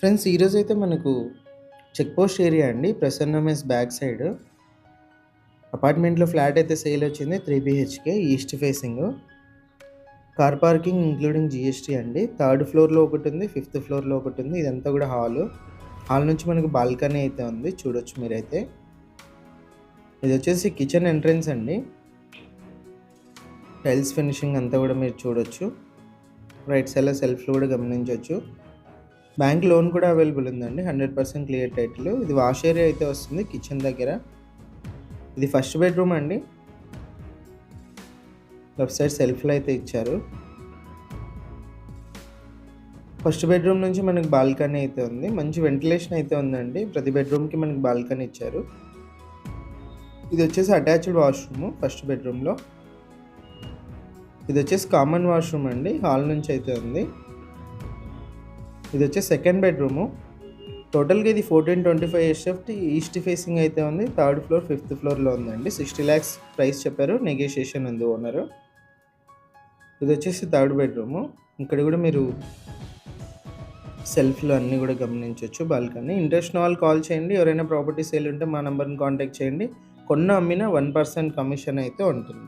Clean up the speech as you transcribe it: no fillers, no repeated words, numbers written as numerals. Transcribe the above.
Friends ఈరోజైతే మనకు check post area అండి. ప్రసన్న మెస్ బ్యాక్ సైడ్ అపార్ట్మెంట్‌లో ఫ్లాట్ అయితే సేల్ వచ్చింది. 3 BHK east facing. Car parking including GST అండి. థర్డ్ ఫ్లోర్‌లో ఒకటుంది. ఫిఫ్త్ ఫ్లోర్‌లో ఒకటుంది. ఇదంతా కూడా హాలు. హాల్ నుంచి మనకు బాల్కనీ అయితే ఉంది. చూడొచ్చు మీరైతే. ఇదొచ్చేసి కిచెన్ ఎంట్రన్స్ అండి. టైల్స్ ఫినిషింగ్ అంతా కూడా మీరు చూడొచ్చు. రైట్ సైడ్‌లో సెల్ఫ్‌లు కూడా గమనించొచ్చు. బ్యాంక్ లోన్ కూడా అవైలబుల్ ఉందండి. 100% క్లియర్ టైటిల్. ఇది వాష్ ఏరియా అయితే వస్తుంది కిచెన్ దగ్గర. ఇది ఫస్ట్ బెడ్రూమ్ అండి. లెఫ్ట్ సైడ్ సెల్ఫ్‌లు అయితే ఇచ్చారు. ఫస్ట్ బెడ్రూమ్ నుంచి మనకి బాల్కనీ అయితే ఉంది. మంచి వెంటిలేషన్ అయితే ఉందండి. ప్రతి బెడ్రూమ్‌కి మనకి బాల్కనీ ఇచ్చారు. ఇది వచ్చేసి అటాచ్డ్ వాష్రూమ్ ఫస్ట్ బెడ్రూమ్‌లో. ఇది వచ్చేసి కామన్ వాష్రూమ్ అండి. హాల్ నుంచి అయితే ఉంది. ఇది వచ్చేసి సెకండ్ బెడ్రూము. టోటల్‌గా ఇది 1425 ఎస్ఎఫ్టీ ఈస్ట్ ఫేసింగ్ అయితే ఉంది. థర్డ్ ఫ్లోర్, ఫిఫ్త్ ఫ్లోర్‌లో ఉందండి. 60 లాక్స్ ప్రైస్ చెప్పారు. నెగోషియేషన్ ఉంది ఓనరు. ఇది వచ్చేసి థర్డ్ బెడ్రూము. ఇక్కడ కూడా మీరు సెల్ఫ్‌లు అన్నీ కూడా గమనించొచ్చు బాల్కనీ. ఇంట్రెస్ట్ ఉన్న వాళ్ళు కాల్ చేయండి. ఎవరైనా ప్రాపర్టీ సేల్ ఉంటే మా నంబర్‌ని కాంటాక్ట్ చేయండి. కొన్న అమ్మిన 1% కమిషన్ అయితే ఉంటుంది.